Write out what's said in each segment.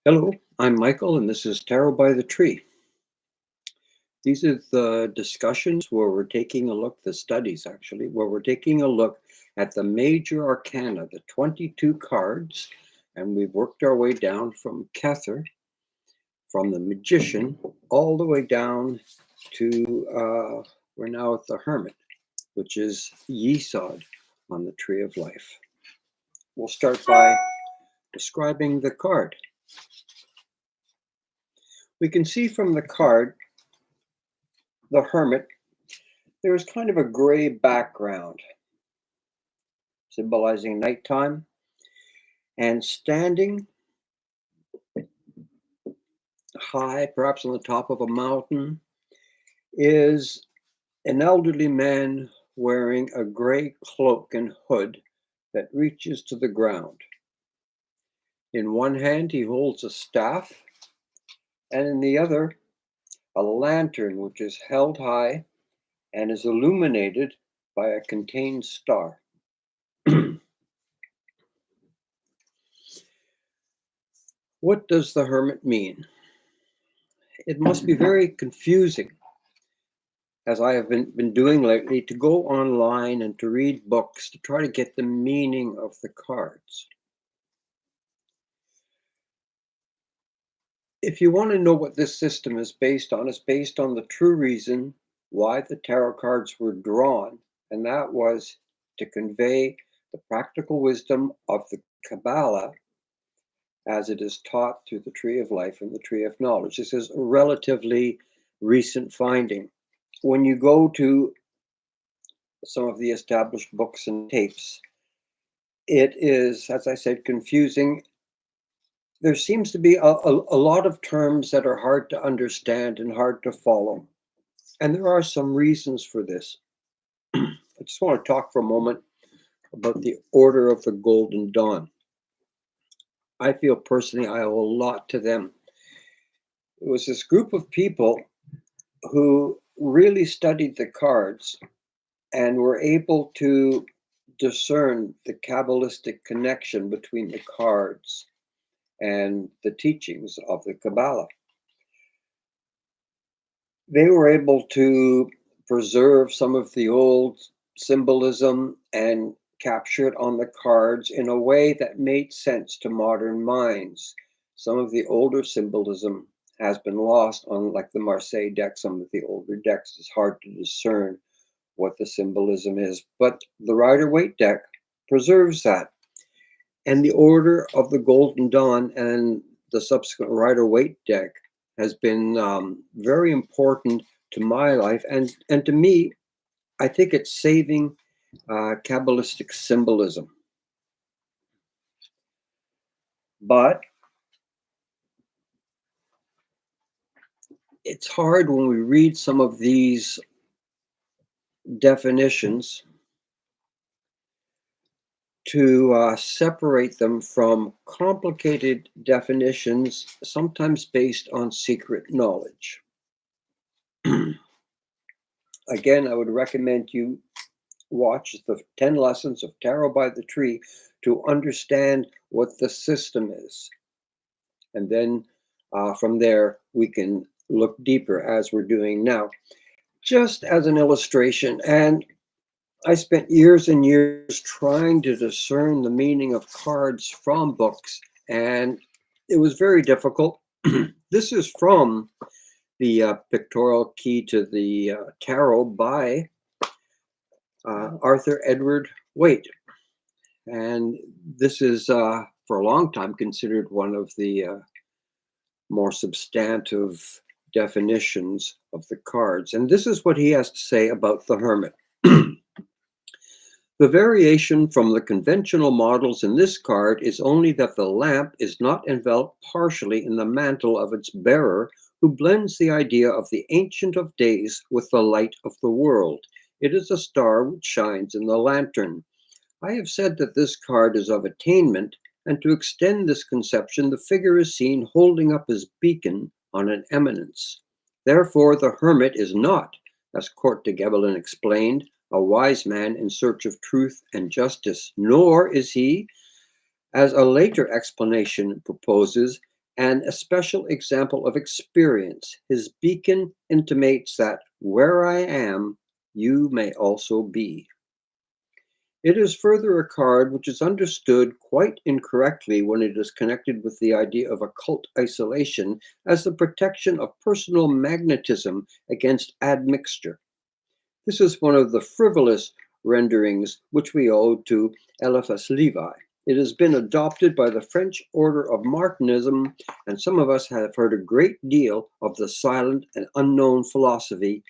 Hello, I'm Michael, and this is Tarot by the Tree. These are the discussions where we're taking a look, the studies actually, where we're taking a look at the major arcana, the 22 cards, and we've worked our way down from Kether, from the Magician, all the way down to, we're now at the Hermit, which is Yesod on the Tree of Life. We'll start by describing the card. We can see from the card, the Hermit, there's kind of a gray background symbolizing nighttime, and standing high, perhaps on the top of a mountain, is an elderly man wearing a gray cloak and hood that reaches to the ground. In one hand, he holds a staff, and in the other, a lantern which is held high and is illuminated by a contained star. What does the Hermit mean? It must be very confusing, as I have been doing lately, to go online and to read books to try to get the meaning of the cards. If you want to know what this system is based on, it's based on the true reason why the tarot cards were drawn, and that was to convey the practical wisdom of the Kabbalah as it is taught through the Tree of Life and the Tree of Knowledge. This is a relatively recent finding. When you go to some of the established books and tapes, it is, as I said, confusing. There seems to be a lot of terms that are hard to understand and hard to follow. And there are some reasons for this. I just want to talk for a moment about the Order of the Golden Dawn. I feel personally I owe a lot to them. It was this group of people who really studied the cards and were able to discern the Kabbalistic connection between the cards and the teachings of the Kabbalah. They were able to preserve some of the old symbolism and capture it on the cards in a way that made sense to modern minds. Some of the older symbolism has been lost on, like the Marseille deck, some of the older decks. It's hard to discern what the symbolism is, but the rider-waite deck preserves that. And the Order of the Golden Dawn and the subsequent rider-waite deck has been very important to my life, and to me, I think it's saving Kabbalistic symbolism. But it's hard when we read some of these definitions to separate them from complicated definitions, sometimes based on secret knowledge. Again, I would recommend you watch the 10 lessons of Tarot by the Tree to understand what the system is. And then from there, we can look deeper as we're doing now. Just as an illustration, and I spent years and years trying to discern the meaning of cards from books, and it was very difficult. This is from the Pictorial Key to the Tarot by Arthur Edward Waite. And this is, for a long time, considered one of the more substantive definitions of the cards. And this is what he has to say about the Hermit. The variation from the conventional models in this card is only that the lamp is not enveloped partially in the mantle of its bearer, who blends the idea of the Ancient of Days with the light of the world. It is a star which shines in the lantern. I have said that this card is of attainment, and to extend this conception, the figure is seen holding up his beacon on an eminence. Therefore, the Hermit is not, as Court de Gebelin explained, a wise man in search of truth and justice, nor is he, as a later explanation proposes, and a special example of experience. His beacon intimates that where I am, you may also be. It is further a card which is understood quite incorrectly when it is connected with the idea of occult isolation as the protection of personal magnetism against admixture. This is one of the frivolous renderings which we owe to Eliphas Levi. It has been adopted by the French order of Martinism, and some of us have heard a great deal of the silent and unknown philosophy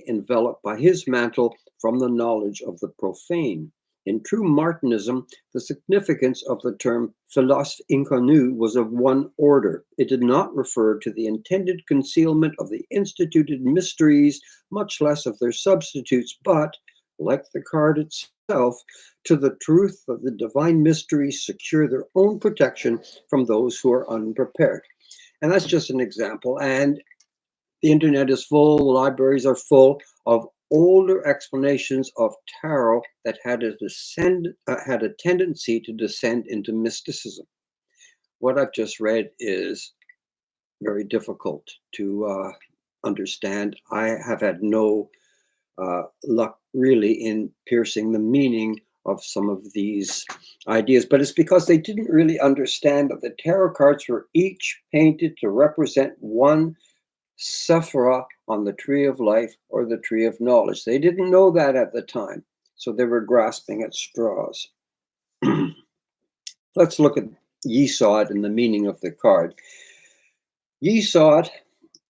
enveloped by his mantle from the knowledge of the profane. In true Martinism, the significance of the term philosophe inconnue was of one order. It did not refer to the intended concealment of the instituted mysteries, much less of their substitutes, but, like the card itself, to the truth that the divine mysteries secure their own protection from those who are unprepared. And that's just an example. And the internet is full, libraries are full of older explanations of tarot that had a tendency to descend into mysticism. What I've just read is very difficult to understand. I have had no luck really in piercing the meaning of some of these ideas, but it's because they didn't really understand that the tarot cards were each painted to represent one Sephirah on the tree of life or the tree of knowledge. They didn't know that at the time, so they were grasping at straws. Let's look at Yesod and the meaning of the card. Yesod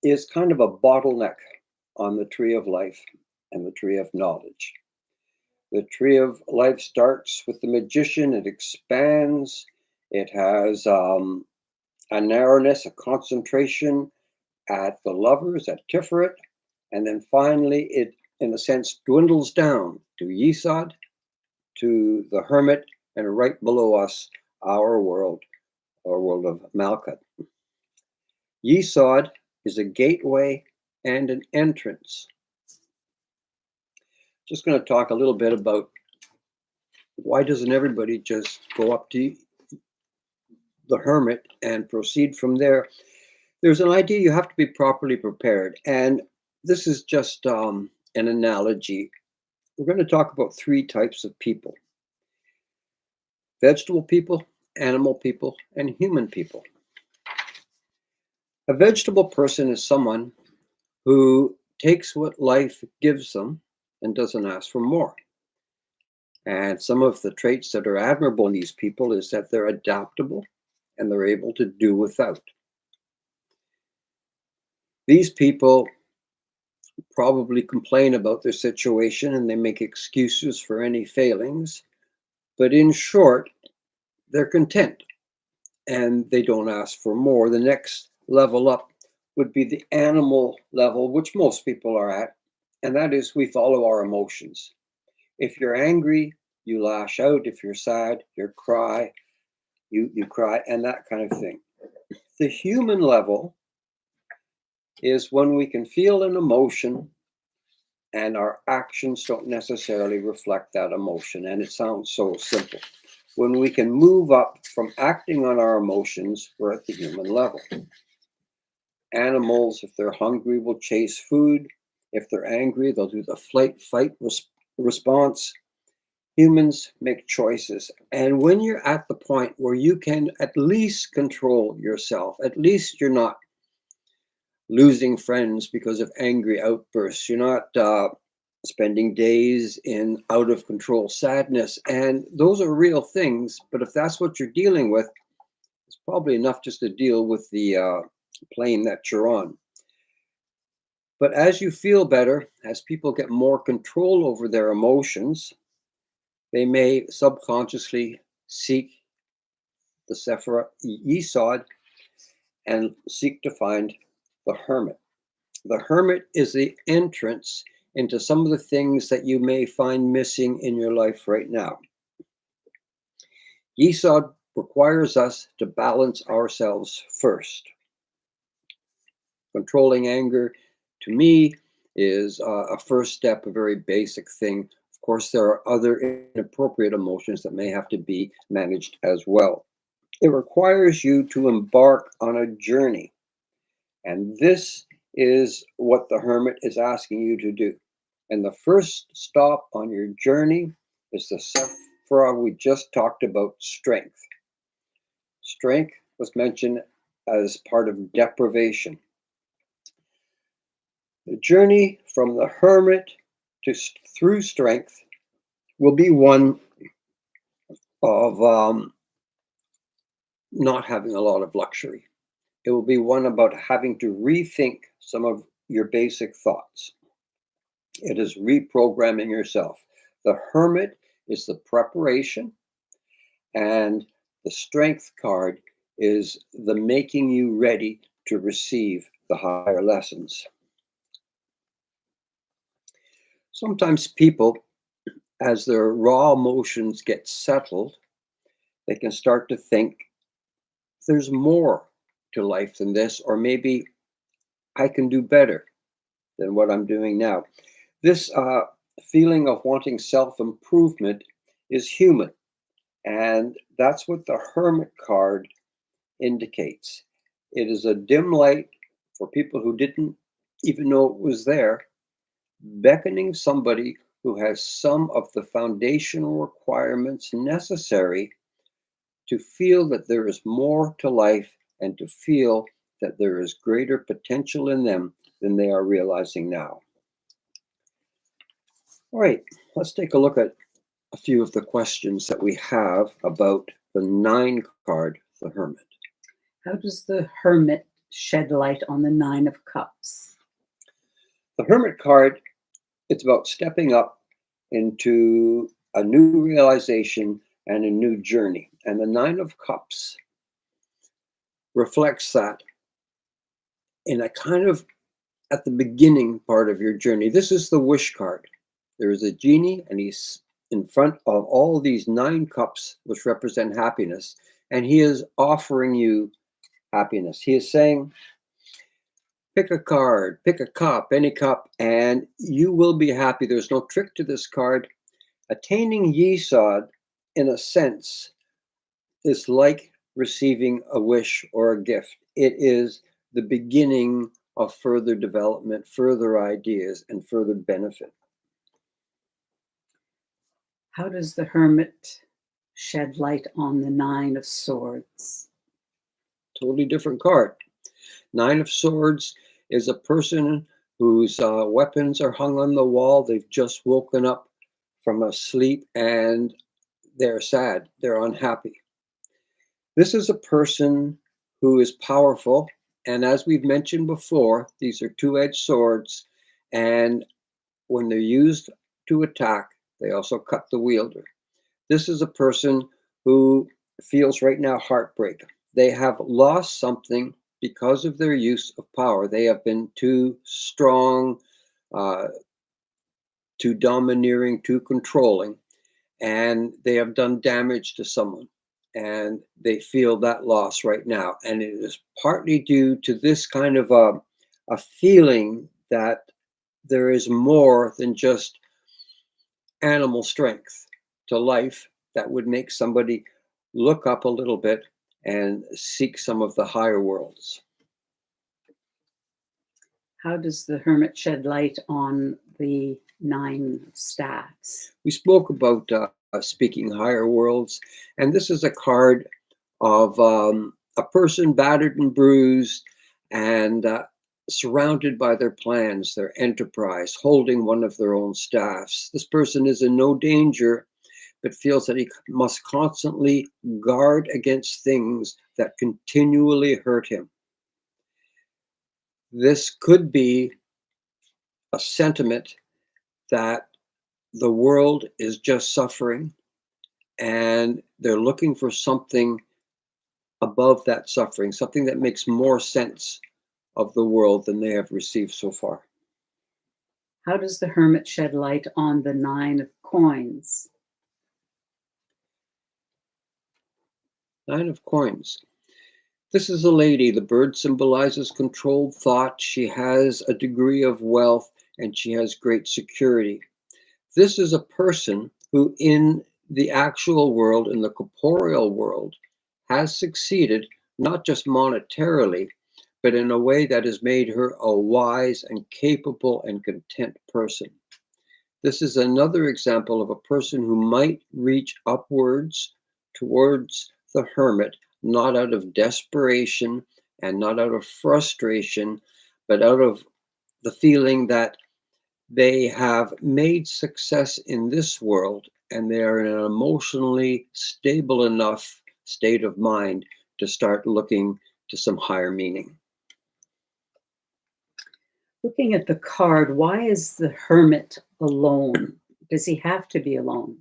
is kind of a bottleneck on the tree of life and the tree of knowledge. The tree of life starts with the magician, it expands, it has a narrowness, a concentration at the lovers, at Tiferet, and then finally it, in a sense, dwindles down to Yesod, to the Hermit, and right below us, our world, or world of Malkuth. Yesod is a gateway and an entrance. Just going to talk a little bit about why doesn't everybody just go up to the Hermit and proceed from there. There's an idea you have to be properly prepared. And this is just an analogy. We're going to talk about three types of people: vegetable people, animal people, and human people. A vegetable person is someone who takes what life gives them and doesn't ask for more. And some of the traits that are admirable in these people is that they're adaptable and they're able to do without. These people probably complain about their situation and they make excuses for any failings, but in short, they're content and they don't ask for more. The next level up would be the animal level, which most people are at, and that is we follow our emotions. If you're angry, you lash out. If you're sad, you cry, and that kind of thing. The human level is when we can feel an emotion and our actions don't necessarily reflect that emotion. And it sounds so simple. When we can move up from acting on our emotions, we're at the human level. Animals, if they're hungry, will chase food. If they're angry, they'll do the fight response. Humans make choices. And when you're at the point where you can at least control yourself, at least you're not losing friends because of angry outbursts, you're not spending days in out of control sadness. And those are real things. But if that's what you're dealing with, it's probably enough just to deal with the plane that you're on. But as you feel better, as people get more control over their emotions, they may subconsciously seek the Sephirah Yesod and seek to find the Hermit. The Hermit is the entrance into some of the things that you may find missing in your life right now. Yesod requires us to balance ourselves first. Controlling anger, to me, is a first step, a very basic thing. Of course, there are other inappropriate emotions that may have to be managed as well. It requires you to embark on a journey. And this is what the Hermit is asking you to do. And the first stop on your journey is the Sephira we just talked about, strength. Strength was mentioned as part of deprivation. The journey from the Hermit to through strength will be one of not having a lot of luxury. It will be one about having to rethink some of your basic thoughts. It is reprogramming yourself. The Hermit is the preparation, and the Strength card is the making you ready to receive the higher lessons. Sometimes people, as their raw emotions get settled, they can start to think there's more to life than this, or maybe I can do better than what I'm doing now. This feeling of wanting self-improvement is human, and that's what the Hermit card indicates. It is a dim light for people who didn't even know it was there, beckoning somebody who has some of the foundational requirements necessary to feel that there is more to life and to feel that there is greater potential in them than they are realizing now. All right, let's take a look at a few of the questions that we have about the 9 card, the Hermit. How does the Hermit shed light on the 9 of Cups? The Hermit card, it's about stepping up into a new realization and a new journey. And the 9 of Cups reflects that in a kind of at the beginning part of your journey. This is the wish card. There is a genie, and he's in front of all these 9 cups, which represent happiness, and he is offering you happiness. He is saying, pick a card, pick a cup, any cup, and you will be happy. There's no trick to this card. Attaining Yesod, in a sense, is like receiving a wish or a gift. It is the beginning of further development, further ideas, and further benefit. How does the Hermit shed light on the 9 of Swords? Totally different card. 9 of Swords is a person whose weapons are hung on the wall. They've just woken up from a sleep and they're sad, they're unhappy. This is a person who is powerful, and as we've mentioned before, these are two-edged swords, and when they're used to attack, they also cut the wielder. This is a person who feels right now heartbreak. They have lost something because of their use of power. They have been too strong, too domineering, too controlling, and they have done damage to someone. And they feel that loss right now. And it is partly due to this kind of a feeling that there is more than just animal strength to life that would make somebody look up a little bit and seek some of the higher worlds. How does the Hermit shed light on the 9 of Staffs? We spoke about speaking higher worlds, and this is a card of a person battered and bruised and surrounded by their plans, their enterprise, holding one of their own staffs. This person is in no danger, but feels that he must constantly guard against things that continually hurt him. This could be a sentiment that the world is just suffering and they're looking for something above that suffering, something that makes more sense of the world than they have received so far. How does the Hermit shed light on the 9 of Coins? 9 of Coins. This is a lady. The bird symbolizes controlled thought. She has a degree of wealth and she has great security. This is a person who in the actual world, in the corporeal world, has succeeded, not just monetarily, but in a way that has made her a wise and capable and content person. This is another example of a person who might reach upwards towards the hermit, not out of desperation and not out of frustration, but out of the feeling that they have made success in this world and they are in an emotionally stable enough state of mind to start looking to some higher meaning. Looking at the card, why is the hermit alone? Does he have to be alone?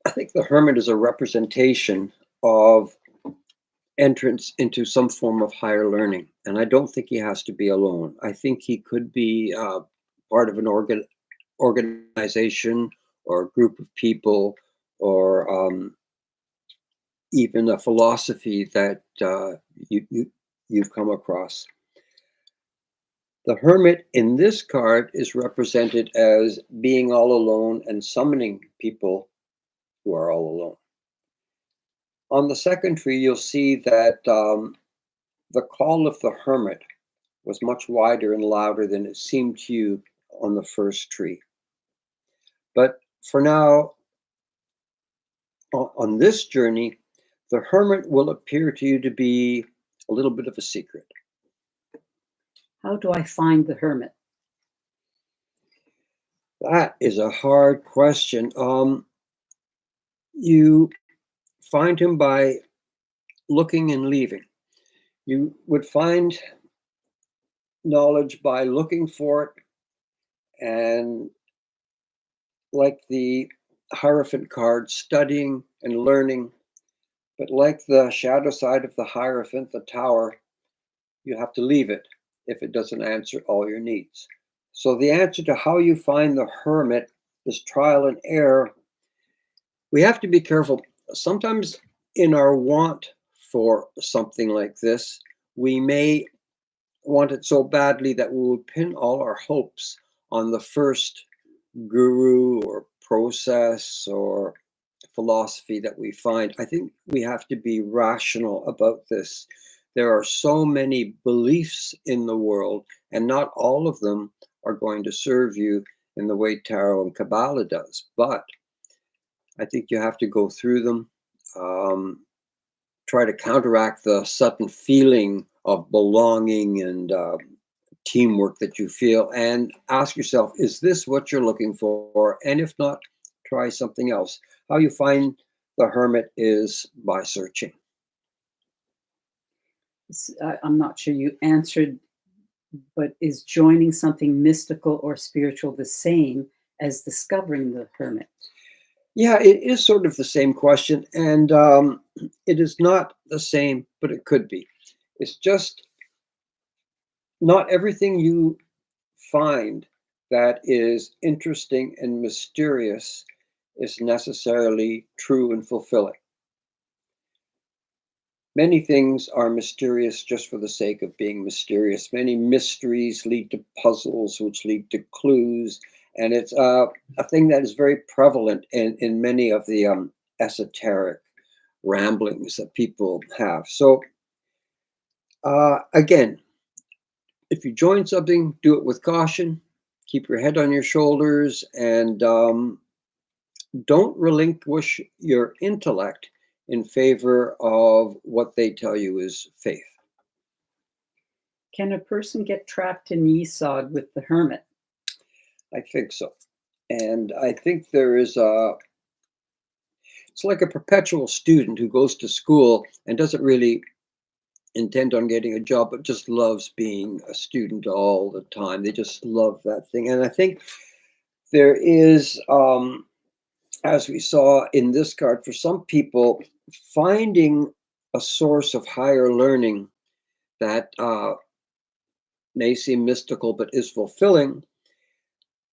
I think the hermit is a representation of entrance into some form of higher learning. And I don't think he has to be alone. I think he could be part of an organization or a group of people or even a philosophy that you've come across. The hermit in this card is represented as being all alone and summoning people who are all alone. On the second tree, you'll see that the call of the hermit was much wider and louder than it seemed to you on the first tree. But for now, on this journey, the hermit will appear to you to be a little bit of a secret. How do I find the hermit? That is a hard question. You find him by looking and leaving. You would find knowledge by looking for it, and like the Hierophant card, studying and learning. But like the shadow side of the Hierophant, the tower, you have to leave it if it doesn't answer all your needs. So the answer to how you find the hermit is trial and error. We have to be careful. Sometimes in our want for something like this, we may want it so badly that we will pin all our hopes on the first guru or process or philosophy that we find. I think we have to be rational about this. There are so many beliefs in the world, and not all of them are going to serve you in the way tarot and Kabbalah does. But I think you have to go through them, try to counteract the sudden feeling of belonging and teamwork that you feel, and ask yourself, is this what you're looking for? And if not, try something else. How you find the hermit is by searching. I'm not sure you answered, but is joining something mystical or spiritual the same as discovering the hermit? Yeah, it is sort of the same question, and it is not the same, but it could be. It's just not everything you find that is interesting and mysterious is necessarily true and fulfilling. Many things are mysterious just for the sake of being mysterious. Many mysteries lead to puzzles, which lead to clues. And it's a thing that is very prevalent in many of the esoteric ramblings that people have. So, again, if you join something, do it with caution. Keep your head on your shoulders and don't relinquish your intellect in favor of what they tell you is faith. Can a person get trapped in Yesod with the hermit? I think so. And I think it's like a perpetual student who goes to school and doesn't really intend on getting a job, but just loves being a student all the time. They just love that thing. And I think there is, as we saw in this card, for some people, finding a source of higher learning that may seem mystical but is fulfilling,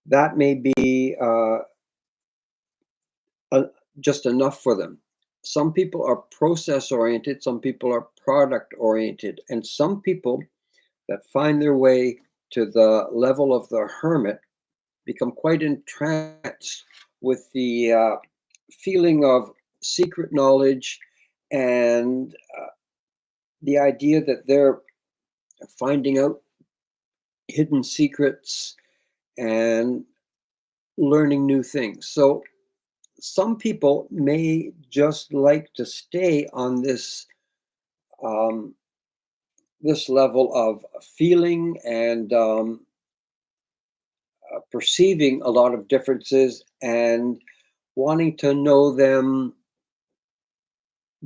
that may be just enough for them. Some people are process oriented, some people are product oriented, and some people that find their way to the level of the hermit become quite entranced with the feeling of secret knowledge, and the idea that they're finding out hidden secrets and learning new things. So some people may just like to stay on um, this level of feeling and perceiving a lot of differences and wanting to know them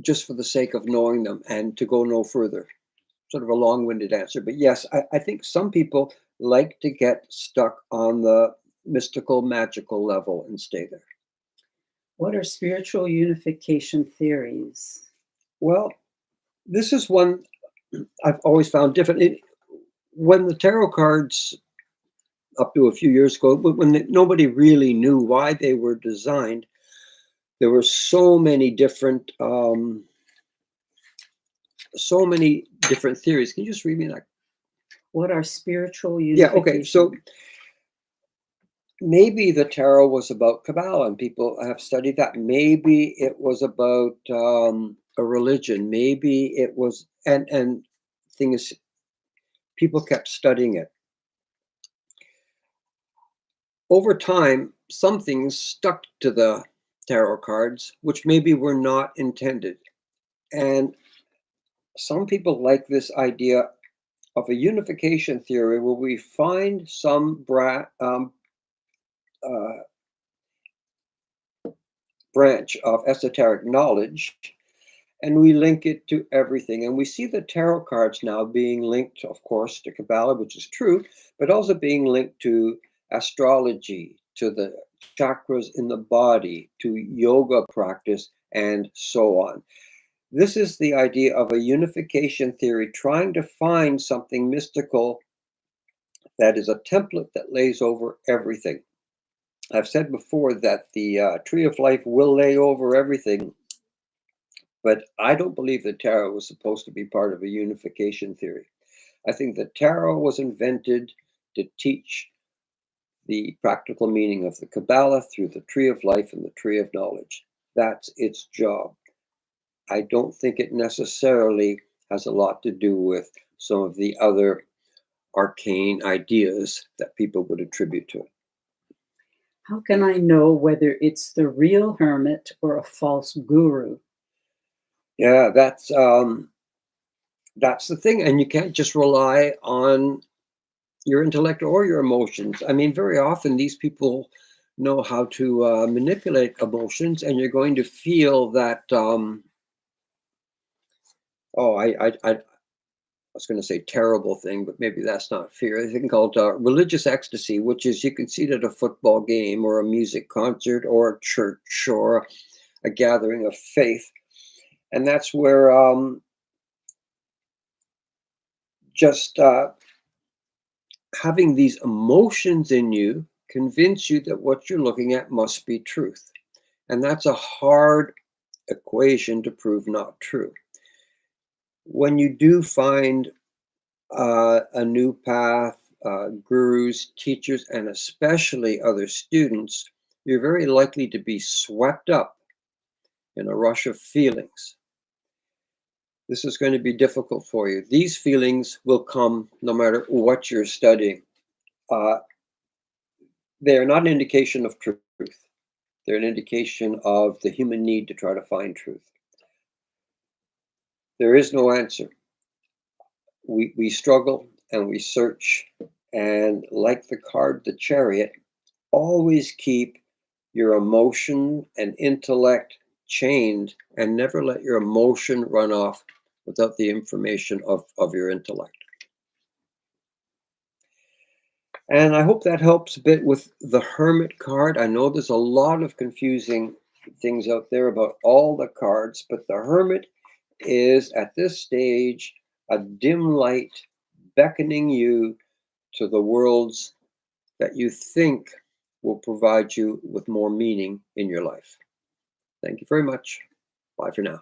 just for the sake of knowing them and to go no further. Sort of a long-winded answer, but yes, I think some people like to get stuck on the mystical, magical level and stay there. What are spiritual unification theories? Well, this is one I've always found different. When the tarot cards, up to a few years ago, nobody really knew why they were designed, there were so many different theories. Can you just read me that? What are spiritual Yeah. Okay. So unification? maybe the tarot was about Kabbalah, and people have studied that. Maybe it was about a religion. Maybe it was, and thing is, people kept studying it. Over time, some things stuck to the tarot cards, which maybe were not intended. And some people like this idea of a unification theory where we find some uh, branch of esoteric knowledge and we link it to everything. And we see the tarot cards now being linked, of course, to Kabbalah, which is true, but also being linked to astrology, to the chakras in the body, to yoga practice, and so on. This is the idea of a unification theory, trying to find something mystical that is a template that lays over everything. I've said before that the tree of life will lay over everything, but I don't believe that tarot was supposed to be part of a unification theory. I think that tarot was invented to teach the practical meaning of the Kabbalah through the tree of life and the tree of knowledge. That's its job. I don't think it necessarily has a lot to do with some of the other arcane ideas that people would attribute to it. How can I know whether it's the real hermit or a false guru? Yeah, that's the thing, and you can't just rely on your intellect or your emotions. I mean, very often these people know how to manipulate emotions, and you're going to feel that. Oh, I was going to say terrible thing, but maybe that's not fear. A thing called religious ecstasy, which is you can see it at a football game or a music concert or a church or a gathering of faith, and that's where just having these emotions in you convince you that what you're looking at must be truth. And that's a hard equation to prove not true. When you do find a new path, gurus, teachers, and especially other students, you're very likely to be swept up in a rush of feelings. This is going to be difficult for you. These feelings will come no matter what you're studying. Uh, they are not an indication of truth. They're an indication of the human need to try to find truth. There is no answer. We struggle and we search, and like the card, the Chariot, always keep your emotion and intellect chained and never let your emotion run off without the information of your intellect. And I hope that helps a bit with the Hermit card. I know there's a lot of confusing things out there about all the cards, but the Hermit is at this stage a dim light beckoning you to the worlds that you think will provide you with more meaning in your life. Thank you very much. Bye for now.